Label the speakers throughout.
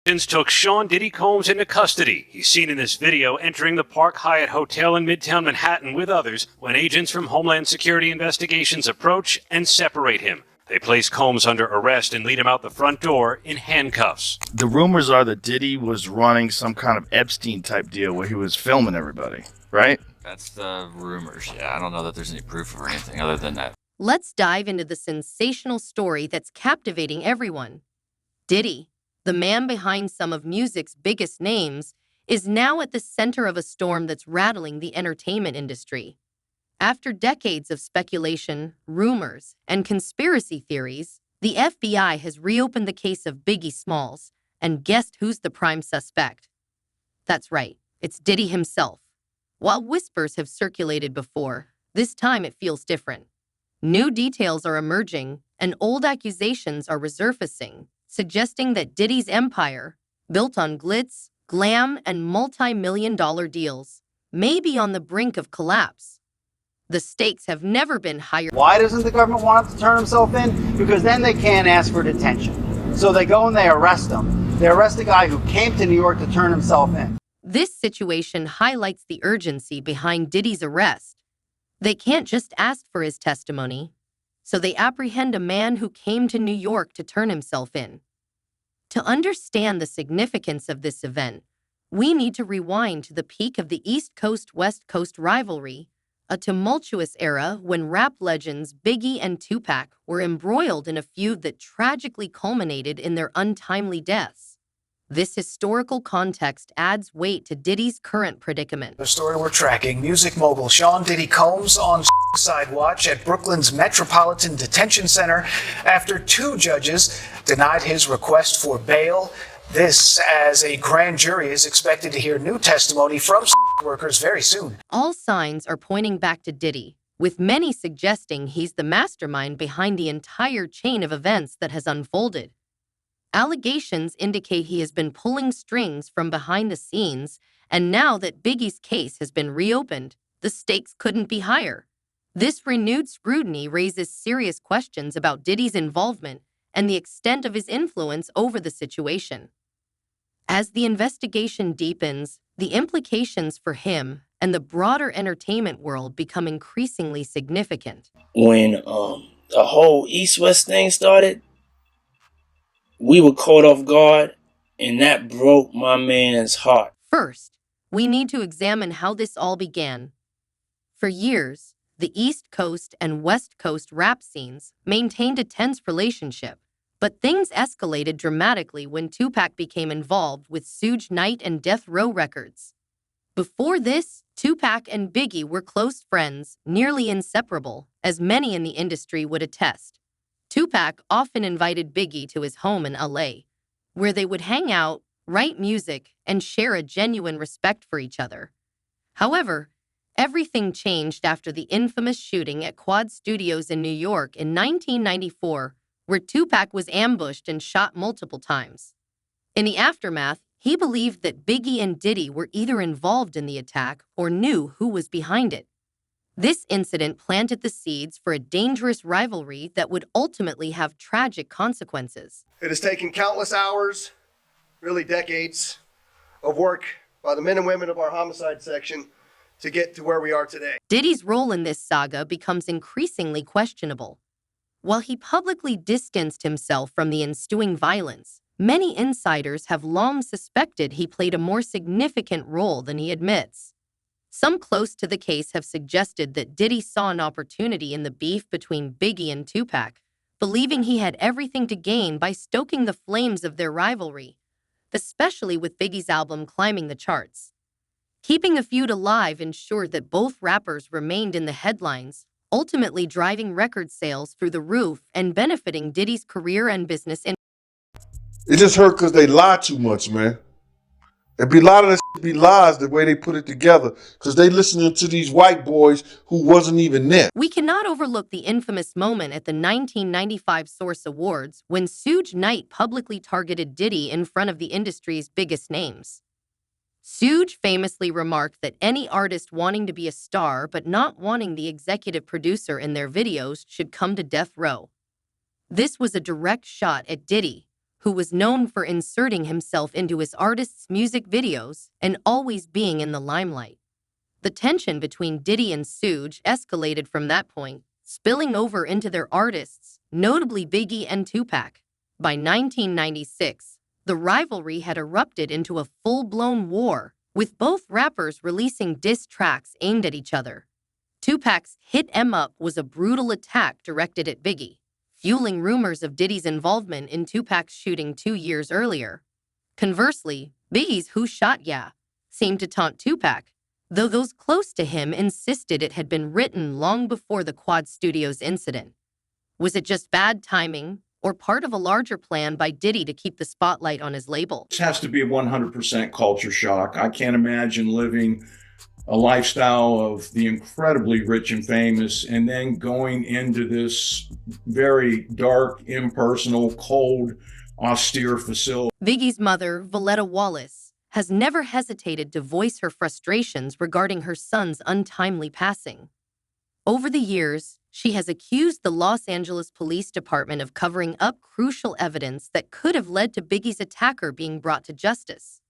Speaker 1: Took Sean Diddy Combs into custody. He's seen in this video entering the Park Hyatt Hotel in Midtown Manhattan with others when agents from Homeland Security Investigations approach and separate him. They place Combs under arrest and lead him out the front door in handcuffs.
Speaker 2: The rumors are that Diddy was running some kind of Epstein-type deal where he was filming everybody, right?
Speaker 3: That's the rumors, yeah. I don't know that there's any proof or anything other than that.
Speaker 4: Let's dive into the sensational story that's captivating everyone. Diddy, the man behind some of music's biggest names, is now at the center of a storm that's rattling the entertainment industry. After decades of speculation, rumors, and conspiracy theories, the FBI has reopened the case of Biggie Smalls, and guessed who's the prime suspect? That's right, it's Diddy himself. While whispers have circulated before, this time it feels different. New details are emerging, and old accusations are resurfacing, suggesting that Diddy's empire, built on glitz, glam, and multi-million-dollar deals, may be on the brink of collapse. The stakes have never been higher.
Speaker 5: Why doesn't the government want him to turn himself in? Because then they can't ask for detention. So they go and they arrest him. They arrest a guy who came to New York to turn himself in.
Speaker 4: This situation highlights the urgency behind Diddy's arrest. They can't just ask for his testimony, so they apprehend a man who came to New York to turn himself in. To understand the significance of this event, we need to rewind to the peak of the East Coast-West Coast rivalry, a tumultuous era when rap legends Biggie and Tupac were embroiled in a feud that tragically culminated in their untimely deaths. This historical context adds weight to Diddy's current predicament.
Speaker 6: The story we're tracking, music mogul Sean Diddy Combs on side watch at Brooklyn's Metropolitan Detention Center after two judges denied his request for bail. This as a grand jury is expected to hear new testimony from workers very soon.
Speaker 4: All signs are pointing back to Diddy, with many suggesting he's the mastermind behind the entire chain of events that has unfolded. Allegations indicate he has been pulling strings from behind the scenes, and now that Biggie's case has been reopened, the stakes couldn't be higher. This renewed scrutiny raises serious questions about Diddy's involvement and the extent of his influence over the situation. As the investigation deepens, the implications for him and the broader entertainment world become increasingly significant.
Speaker 7: When the whole East-West thing started, we were caught off guard, and that broke my man's heart.
Speaker 4: First, we need to examine how this all began. For years, the East Coast and West Coast rap scenes maintained a tense relationship, but things escalated dramatically when Tupac became involved with Suge Knight and Death Row Records. Before this, Tupac and Biggie were close friends, nearly inseparable, as many in the industry would attest. Tupac often invited Biggie to his home in LA, where they would hang out, write music, and share a genuine respect for each other. However, everything changed after the infamous shooting at Quad Studios in New York in 1994, where Tupac was ambushed and shot multiple times. In the aftermath, he believed that Biggie and Diddy were either involved in the attack or knew who was behind it. This incident planted the seeds for a dangerous rivalry that would ultimately have tragic consequences.
Speaker 8: It has taken countless hours, really decades, of work by the men and women of our homicide section to get to where we are today.
Speaker 4: Diddy's role in this saga becomes increasingly questionable. While he publicly distanced himself from the ensuing violence, many insiders have long suspected he played a more significant role than he admits. Some close to the case have suggested that Diddy saw an opportunity in the beef between Biggie and Tupac, believing he had everything to gain by stoking the flames of their rivalry, especially with Biggie's album climbing the charts. Keeping the feud alive ensured that both rappers remained in the headlines, ultimately driving record sales through the roof and benefiting Diddy's career and business.
Speaker 9: It just hurt because they lie too much, man. It be a lot of this be lies the way they put it together because they listening to these white boys who wasn't even there.
Speaker 4: We cannot overlook the infamous moment at the 1995 Source Awards when Suge Knight publicly targeted Diddy in front of the industry's biggest names. Suge famously remarked that any artist wanting to be a star but not wanting the executive producer in their videos should come to death row. This was a direct shot at Diddy, who was known for inserting himself into his artists' music videos and always being in the limelight. The tension between Diddy and Suge escalated from that point, spilling over into their artists, notably Biggie and Tupac. By 1996, the rivalry had erupted into a full-blown war, with both rappers releasing diss tracks aimed at each other. Tupac's Hit 'Em Up was a brutal attack directed at Biggie, fueling rumors of Diddy's involvement in Tupac's shooting 2 years earlier. Conversely, Biggie's Who Shot Ya seemed to taunt Tupac, though those close to him insisted it had been written long before the Quad Studios incident. Was it just bad timing, or part of a larger plan by Diddy to keep the spotlight on his label?
Speaker 10: This has to be a 100% culture shock. I can't imagine living a lifestyle of the incredibly rich and famous and then going into this very dark, impersonal, cold, austere facility.
Speaker 4: Biggie's mother, Valletta Wallace, has never hesitated to voice her frustrations regarding her son's untimely passing. Over the years, she has accused the Los Angeles Police Department of covering up crucial evidence that could have led to Biggie's attacker being brought to justice.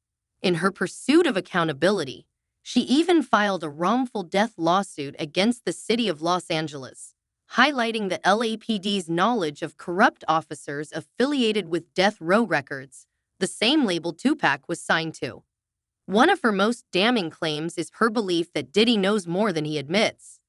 Speaker 4: In her pursuit of accountability, she even filed a wrongful death lawsuit against the city of Los Angeles, highlighting the LAPD's knowledge of corrupt officers affiliated with Death Row Records, the same label Tupac was signed to. One of her most damning claims is her belief that Diddy knows more than he admits.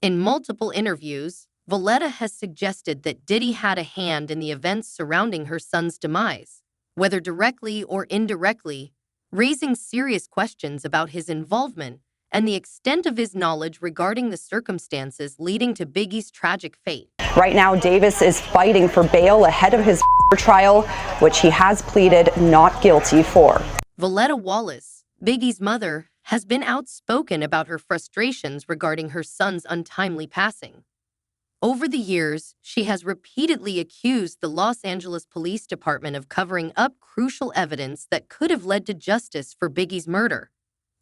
Speaker 4: In multiple interviews, Valletta has suggested that Diddy had a hand in the events surrounding her son's demise, whether directly or indirectly, raising serious questions about his involvement and the extent of his knowledge regarding the circumstances leading to Biggie's tragic fate.
Speaker 11: Right now, Davis is fighting for bail ahead of his trial, which he has pleaded not guilty for.
Speaker 4: Valletta Wallace, Biggie's mother, has been outspoken about her frustrations regarding her son's untimely passing. Over the years, she has repeatedly accused the Los Angeles Police Department of covering up crucial evidence that could have led to justice for Biggie's murder.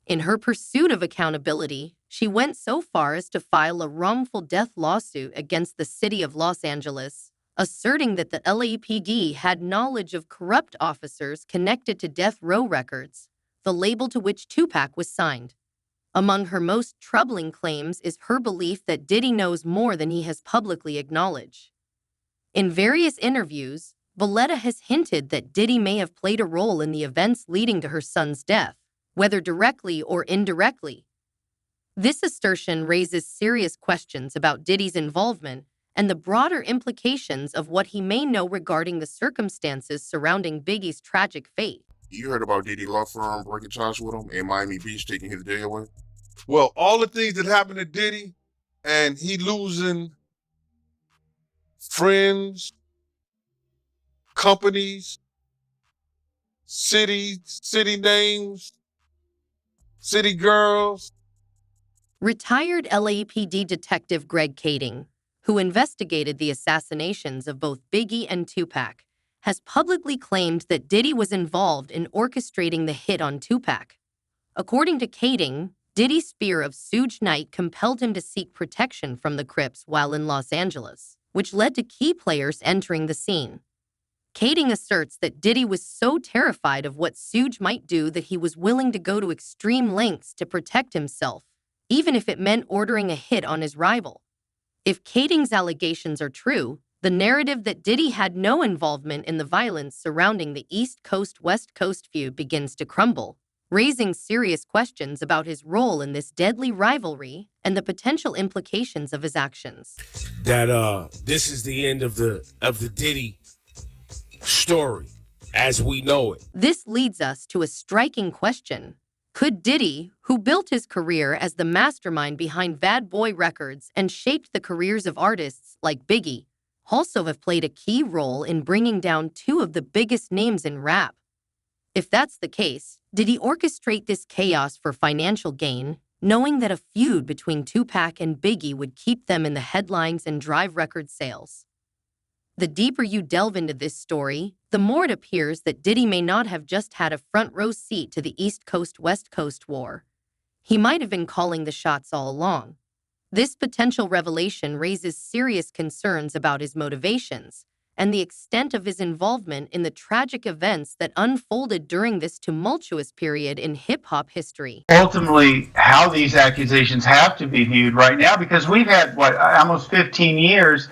Speaker 4: In her pursuit of accountability, she went so far as to file a wrongful death lawsuit against the city of Los Angeles, asserting that the LAPD had knowledge of corrupt officers connected to Death Row Records, the label to which Tupac was signed. Among her most troubling claims is her belief that Diddy knows more than he has publicly acknowledged. In various interviews, Valletta has hinted that Diddy may have played a role in the events leading to her son's death, whether directly or indirectly. This assertion raises serious questions about Diddy's involvement and the broader implications of what he may know regarding the circumstances surrounding Biggie's tragic fate.
Speaker 12: You heard about Diddy law firm breaking ties with him and Miami Beach taking his day away?
Speaker 9: Well, all the things that happened to Diddy and he losing friends, companies, cities, city names, city girls.
Speaker 4: Retired LAPD detective Greg Kading, who investigated the assassinations of both Biggie and Tupac, has publicly claimed that Diddy was involved in orchestrating the hit on Tupac. According to Kading, Diddy's fear of Suge Knight compelled him to seek protection from the Crips while in Los Angeles, which led to key players entering the scene. Kading asserts that Diddy was so terrified of what Suge might do that he was willing to go to extreme lengths to protect himself, even if it meant ordering a hit on his rival. If Kading's allegations are true, the narrative that Diddy had no involvement in the violence surrounding the East Coast-West Coast feud begins to crumble, raising serious questions about his role in this deadly rivalry and the potential implications of his actions.
Speaker 13: That this is the end of the Diddy story as we know it.
Speaker 4: This leads us to a striking question. Could Diddy, who built his career as the mastermind behind Bad Boy Records and shaped the careers of artists like Biggie, also have played a key role in bringing down two of the biggest names in rap? If that's the case, did he orchestrate this chaos for financial gain, knowing that a feud between Tupac and Biggie would keep them in the headlines and drive record sales? The deeper you delve into this story, the more it appears that Diddy may not have just had a front-row seat to the East Coast-West Coast war. He might have been calling the shots all along. This potential revelation raises serious concerns about his motivations and the extent of his involvement in the tragic events that unfolded during this tumultuous period in hip-hop history.
Speaker 5: Ultimately, how these accusations have to be viewed right now, because we've had, almost 15 years,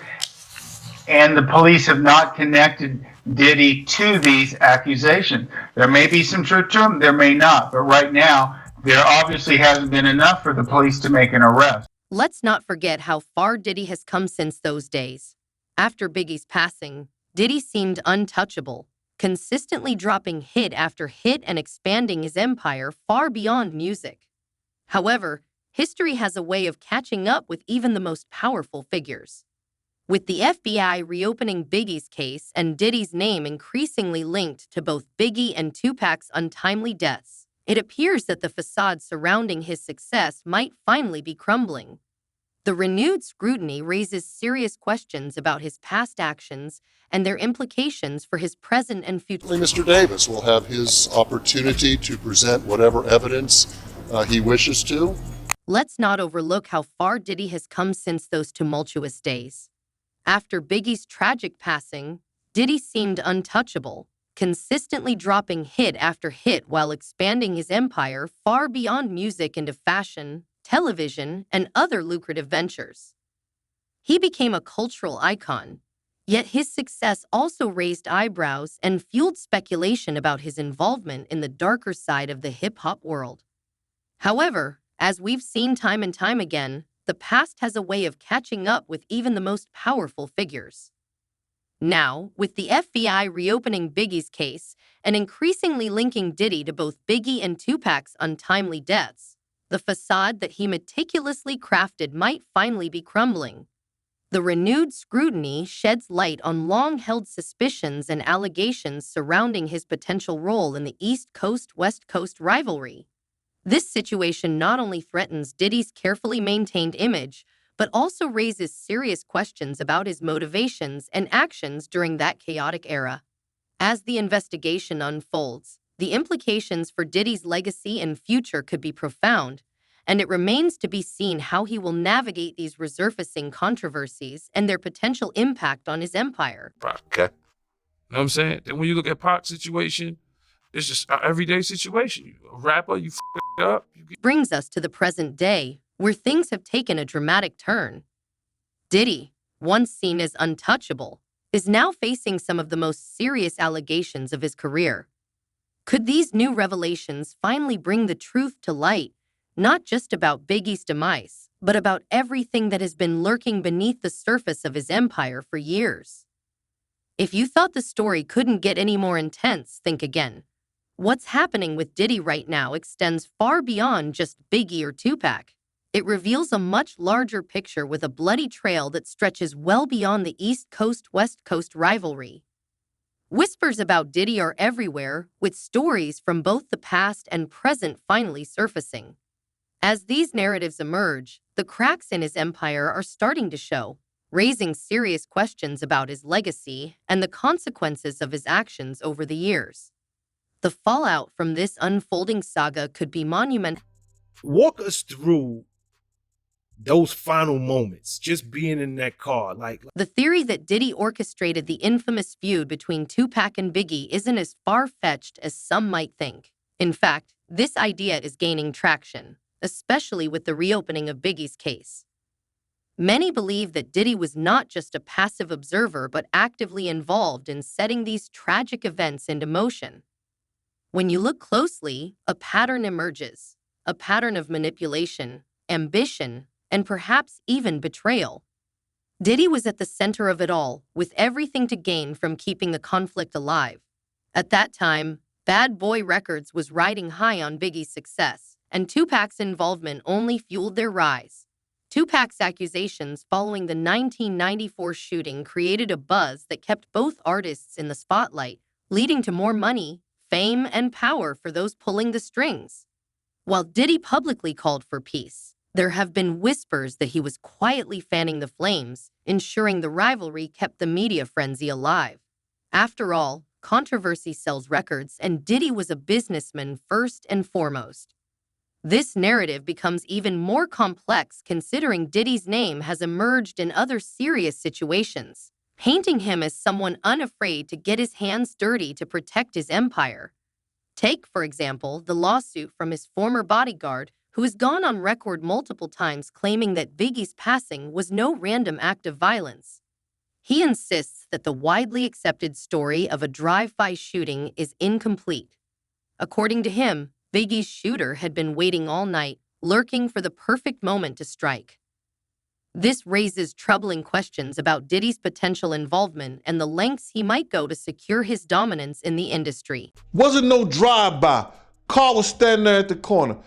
Speaker 5: and the police have not connected Diddy to these accusations. There may be some truth to them, there may not, but right now, there obviously hasn't been enough for the police to make an arrest.
Speaker 4: Let's not forget how far Diddy has come since those days. After Biggie's passing, Diddy seemed untouchable, consistently dropping hit after hit and expanding his empire far beyond music. However, history has a way of catching up with even the most powerful figures. With the FBI reopening Biggie's case and Diddy's name increasingly linked to both Biggie and Tupac's untimely deaths, it appears that the facade surrounding his success might finally be crumbling. The renewed scrutiny raises serious questions about his past actions and their implications for his present and future.
Speaker 14: Mr. Davis will have his opportunity to present whatever evidence he wishes to.
Speaker 4: Let's not overlook how far Diddy has come since those tumultuous days. After Biggie's tragic passing, Diddy seemed untouchable, consistently dropping hit after hit while expanding his empire far beyond music into fashion, television, and other lucrative ventures. He became a cultural icon, yet his success also raised eyebrows and fueled speculation about his involvement in the darker side of the hip-hop world. However, as we've seen time and time again, the past has a way of catching up with even the most powerful figures. Now, with the FBI reopening Biggie's case and increasingly linking Diddy to both Biggie and Tupac's untimely deaths, the facade that he meticulously crafted might finally be crumbling. The renewed scrutiny sheds light on long-held suspicions and allegations surrounding his potential role in the East Coast-West Coast rivalry. This situation not only threatens Diddy's carefully maintained image, but also raises serious questions about his motivations and actions during that chaotic era. As the investigation unfolds, the implications for Diddy's legacy and future could be profound, and it remains to be seen how he will navigate these resurfacing controversies and their potential impact on his empire.
Speaker 15: Okay. You know what I'm saying? Then when you look at Pac's situation, it's just an everyday situation. You a rapper, you f*** up.
Speaker 4: Brings us to the present day, where things have taken a dramatic turn. Diddy, once seen as untouchable, is now facing some of the most serious allegations of his career. Could these new revelations finally bring the truth to light, not just about Biggie's demise, but about everything that has been lurking beneath the surface of his empire for years? If you thought the story couldn't get any more intense, think again. What's happening with Diddy right now extends far beyond just Biggie or Tupac. It reveals a much larger picture with a bloody trail that stretches well beyond the East Coast-West Coast rivalry. Whispers about Diddy are everywhere, with stories from both the past and present finally surfacing. As these narratives emerge, the cracks in his empire are starting to show, raising serious questions about his legacy and the consequences of his actions over the years. The fallout from this unfolding saga could be monumental.
Speaker 13: Walk us through those final moments, just being in that car.
Speaker 4: The theory that Diddy orchestrated the infamous feud between Tupac and Biggie isn't as far-fetched as some might think. In fact, this idea is gaining traction, especially with the reopening of Biggie's case. Many believe that Diddy was not just a passive observer but actively involved in setting these tragic events into motion. When you look closely, a pattern emerges, a pattern of manipulation, ambition, and perhaps even betrayal. Diddy was at the center of it all, with everything to gain from keeping the conflict alive. At that time, Bad Boy Records was riding high on Biggie's success, and Tupac's involvement only fueled their rise. Tupac's accusations following the 1994 shooting created a buzz that kept both artists in the spotlight, leading to more money, fame, and power for those pulling the strings. While Diddy publicly called for peace, there have been whispers that he was quietly fanning the flames, ensuring the rivalry kept the media frenzy alive. After all, controversy sells records, and Diddy was a businessman first and foremost. This narrative becomes even more complex considering Diddy's name has emerged in other serious situations. painting him as someone unafraid to get his hands dirty to protect his empire. Take, for example, the lawsuit from his former bodyguard, who has gone on record multiple times claiming that Biggie's passing was no random act of violence. He insists that the widely accepted story of a drive-by shooting is incomplete. According to him, Biggie's shooter had been waiting all night, lurking for the perfect moment to strike. This raises troubling questions about Diddy's potential involvement and the lengths he might go to secure his dominance in the industry.
Speaker 9: Wasn't no drive-by. Car was standing there at the corner.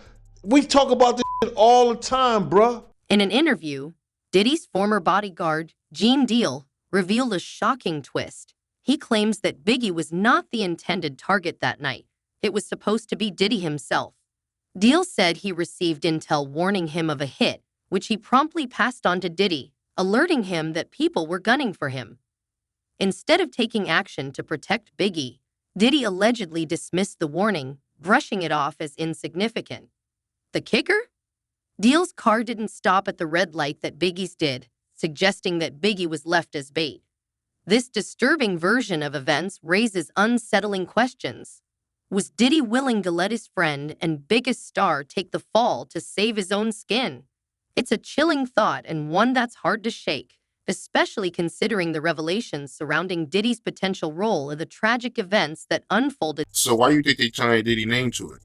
Speaker 9: We talk about this shit all the time, bruh.
Speaker 4: In an interview, Diddy's former bodyguard, Gene Deal, revealed a shocking twist. He claims that Biggie was not the intended target that night. It was supposed to be Diddy himself. Deal said he received intel warning him of a hit, which he promptly passed on to Diddy, alerting him that people were gunning for him. Instead of taking action to protect Biggie, Diddy allegedly dismissed the warning, brushing it off as insignificant. The kicker? Deal's car didn't stop at the red light that Biggie's did, suggesting that Biggie was left as bait. This disturbing version of events raises unsettling questions. Was Diddy willing to let his friend and biggest star take the fall to save his own skin? It's a chilling thought and one that's hard to shake, especially considering the revelations surrounding Diddy's potential role in the tragic events that unfolded.
Speaker 12: So why you think they tied Diddy name to it?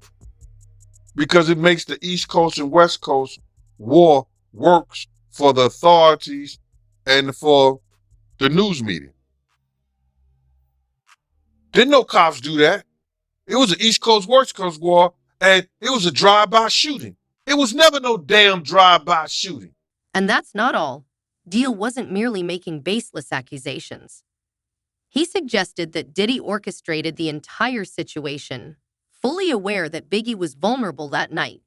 Speaker 9: Because it makes the East Coast and West Coast war works for the authorities and for the news media. Didn't no cops do that. It was an East Coast, West Coast war, and it was a drive-by shooting. It was never no damn drive-by shooting.
Speaker 4: And that's not all. Deal wasn't merely making baseless accusations. He suggested that Diddy orchestrated the entire situation, fully aware that Biggie was vulnerable that night.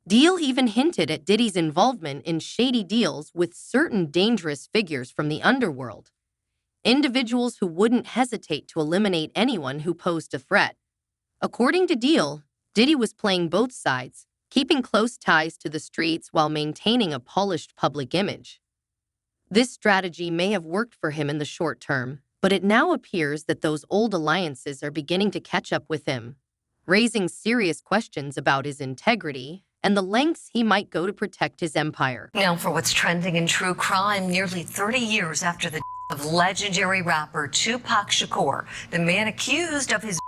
Speaker 4: Deal even hinted at Diddy's involvement in shady deals with certain dangerous figures from the underworld, individuals who wouldn't hesitate to eliminate anyone who posed a threat. According to Deal, Diddy was playing both sides, keeping close ties to the streets while maintaining a polished public image. This strategy may have worked for him in the short term, but it now appears that those old alliances are beginning to catch up with him, raising serious questions about his integrity and the lengths he might go to protect his empire.
Speaker 16: Now for what's trending in true crime, nearly 30 years after the of legendary rapper Tupac Shakur, the man accused of his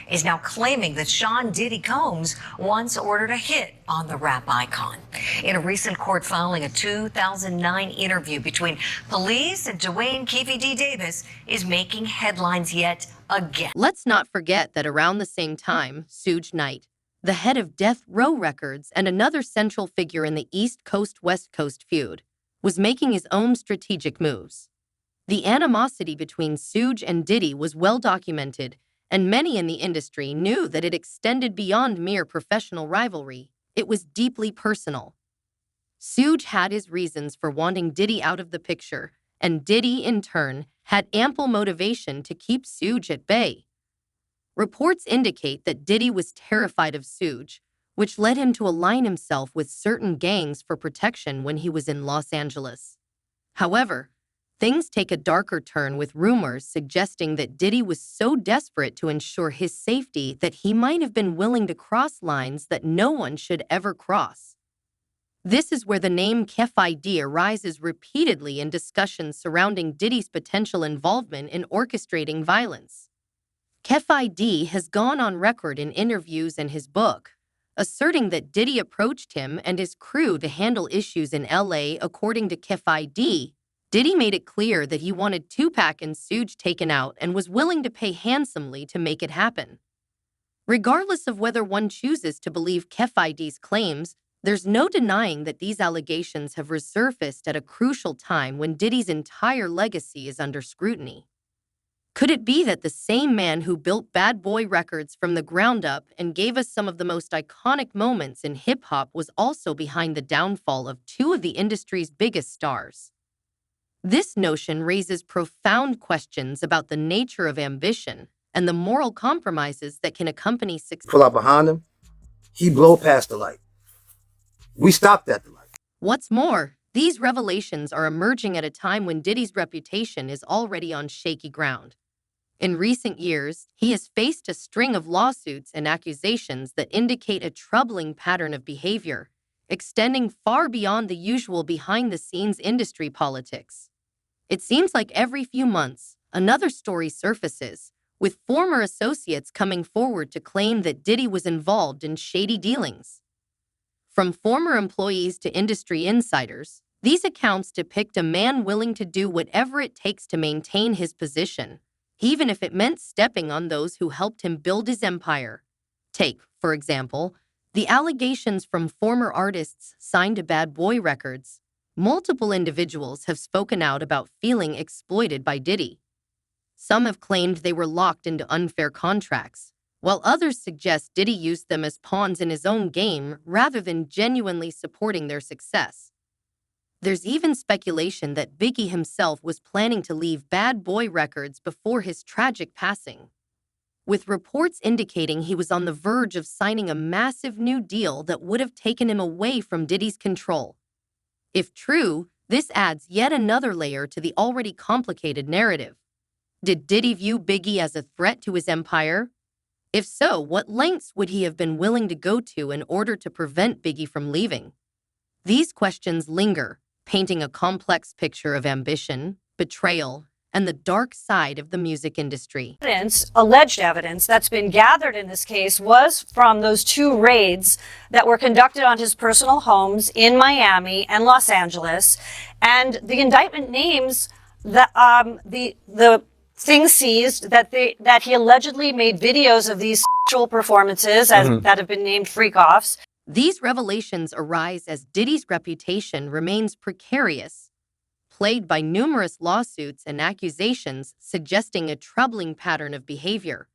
Speaker 16: is now claiming that Sean Diddy Combs once ordered a hit on the rap icon. In a recent court filing, a 2009 interview between police and Dwayne Keefe D. Davis is making headlines yet again.
Speaker 4: Let's not forget that around the same time, Suge Knight, the head of Death Row Records and another central figure in the East Coast-West Coast feud, was making his own strategic moves. The animosity between Suge and Diddy was well documented, and many in the industry knew that it extended beyond mere professional rivalry. It was deeply personal. Suge had his reasons for wanting Diddy out of the picture, and Diddy, in turn, had ample motivation to keep Suge at bay. Reports indicate that Diddy was terrified of Suge, which led him to align himself with certain gangs for protection when he was in Los Angeles. However, things take a darker turn with rumors suggesting that Diddy was so desperate to ensure his safety that he might have been willing to cross lines that no one should ever cross. This is where the name Kef ID arises repeatedly in discussions surrounding Diddy's potential involvement in orchestrating violence. Kef ID has gone on record in interviews and his book, asserting that Diddy approached him and his crew to handle issues in LA. According to Kef ID, Diddy made it clear that he wanted Tupac and Suge taken out and was willing to pay handsomely to make it happen. Regardless of whether one chooses to believe Kef ID's claims, there's no denying that these allegations have resurfaced at a crucial time when Diddy's entire legacy is under scrutiny. Could it be that the same man who built Bad Boy Records from the ground up and gave us some of the most iconic moments in hip-hop was also behind the downfall of two of the industry's biggest stars? This notion raises profound questions about the nature of ambition and the moral compromises that can accompany success.
Speaker 17: Pull out behind him, he blow past the light. We stopped at the light.
Speaker 4: What's more, These revelations are emerging at a time when Diddy's reputation is already on shaky ground. In recent years, he has faced a string of lawsuits and accusations that indicate a troubling pattern of behavior, extending far beyond the usual behind-the-scenes industry politics. It seems like every few months, another story surfaces, with former associates coming forward to claim that Diddy was involved in shady dealings. From former employees to industry insiders, these accounts depict a man willing to do whatever it takes to maintain his position, even if it meant stepping on those who helped him build his empire. Take, for example, the allegations from former artists signed to Bad Boy Records. Multiple individuals have spoken out about feeling exploited by Diddy. Some have claimed they were locked into unfair contracts, while others suggest Diddy used them as pawns in his own game rather than genuinely supporting their success. There's even speculation that Biggie himself was planning to leave Bad Boy Records before his tragic passing, with reports indicating he was on the verge of signing a massive new deal that would have taken him away from Diddy's control. If true, this adds yet another layer to the already complicated narrative. Did Diddy view Biggie as a threat to his empire? If so, what lengths would he have been willing to go to in order to prevent Biggie from leaving? These questions linger, painting a complex picture of ambition, betrayal, and the dark side of the music industry.
Speaker 17: Alleged evidence that's been gathered in this case was from those two raids that were conducted on his personal homes in Miami and Los Angeles. And the indictment names the things seized that he allegedly made videos of these sexual performances that have been named freak-offs.
Speaker 4: These revelations arise as Diddy's reputation remains precarious, plagued by numerous lawsuits and accusations suggesting a troubling pattern of behavior.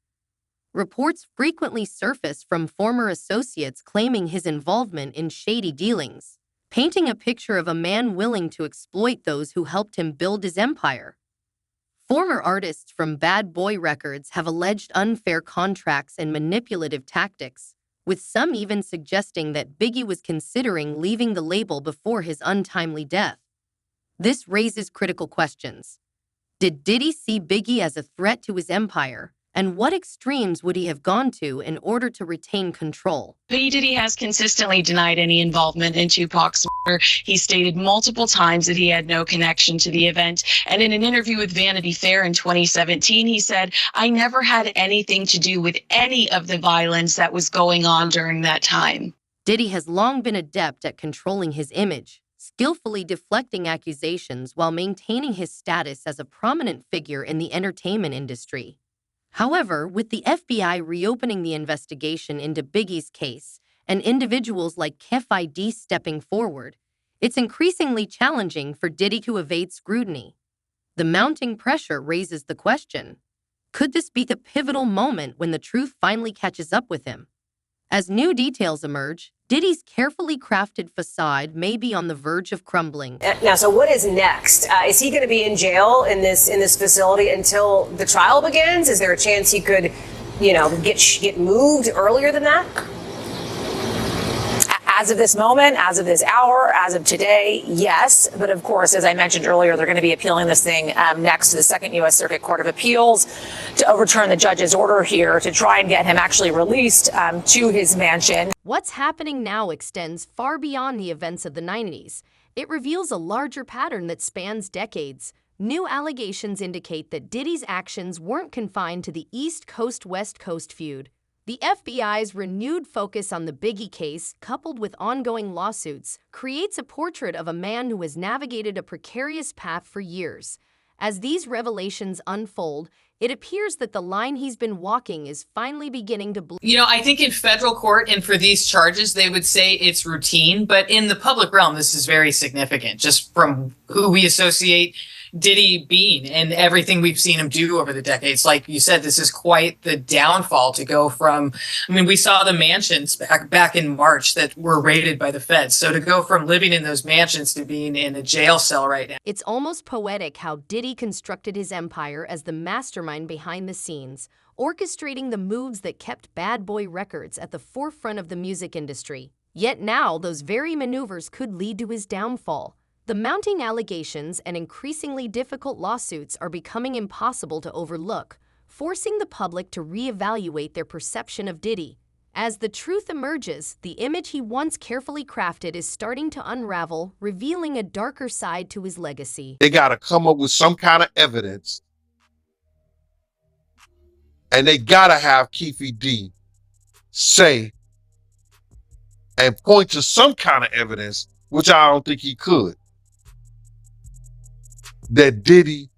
Speaker 4: Reports frequently surface from former associates claiming his involvement in shady dealings, painting a picture of a man willing to exploit those who helped him build his empire. Former artists from Bad Boy Records have alleged unfair contracts and manipulative tactics, with some even suggesting that Biggie was considering leaving the label before his untimely death. This raises critical questions. Did Diddy see Biggie as a threat to his empire? And what extremes would he have gone to in order to retain control?
Speaker 18: P. Diddy has consistently denied any involvement in Tupac's murder. He stated multiple times that he had no connection to the event. And in an interview with Vanity Fair in 2017, he said, "I never had anything to do with any of the violence that was going on during that time."
Speaker 4: Diddy has long been adept at controlling his image, skillfully deflecting accusations while maintaining his status as a prominent figure in the entertainment industry. However, with the FBI reopening the investigation into Biggie's case and individuals like KFID stepping forward, it's increasingly challenging for Diddy to evade scrutiny. The mounting pressure raises the question, could this be the pivotal moment when the truth finally catches up with him? As new details emerge, Diddy's carefully crafted facade may be on the verge of crumbling.
Speaker 19: Now, so what is next? Is he going to be in jail in this facility until the trial begins? Is there a chance he could, get moved earlier than that? As of this moment, as of this hour, as of today, yes. But of course, as I mentioned earlier, they're going to be appealing this thing next to the Second U.S. Circuit Court of Appeals to overturn the judge's order here to try and get him actually released to his mansion.
Speaker 4: What's happening now extends far beyond the events of the 90s. It reveals a larger pattern that spans decades. New allegations indicate that Diddy's actions weren't confined to the East Coast-West Coast feud. The FBI's renewed focus on the Biggie case, coupled with ongoing lawsuits, creates a portrait of a man who has navigated a precarious path for years. As these revelations unfold, it appears that the line he's been walking is finally beginning to bleed.
Speaker 20: I think in federal court and for these charges, they would say it's routine, but in the public realm, this is very significant, just from who we associate Diddy being and everything we've seen him do over the decades. Like you said, this is quite the downfall to go from, we saw the mansions back in March that were raided by the feds. So to go from living in those mansions to being in a jail cell right now.
Speaker 4: It's almost poetic how Diddy constructed his empire as the mastermind behind the scenes, orchestrating the moves that kept Bad Boy Records at the forefront of the music industry. Yet now, those very maneuvers could lead to his downfall. The mounting allegations and increasingly difficult lawsuits are becoming impossible to overlook, forcing the public to reevaluate their perception of Diddy. As the truth emerges, the image he once carefully crafted is starting to unravel, revealing a darker side to his legacy.
Speaker 9: They got to come up with some kind of evidence, and they got to have Keefe D say and point to some kind of evidence, which I don't think he could, that Diddy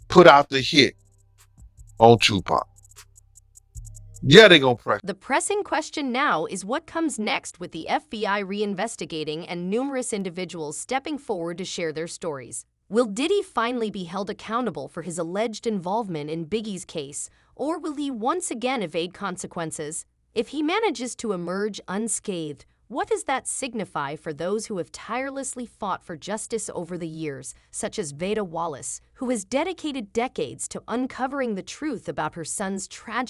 Speaker 9: put out the hit on Tupac. Yeah, they gonna press.
Speaker 4: The pressing question now is what comes next, with the FBI reinvestigating and numerous individuals stepping forward to share their stories. Will Diddy finally be held accountable for his alleged involvement in Biggie's case, or will he once again evade consequences? If he manages to emerge unscathed, what does that signify for those who have tirelessly fought for justice over the years, such as Veda Wallace, who has dedicated decades to uncovering the truth about her son's tragic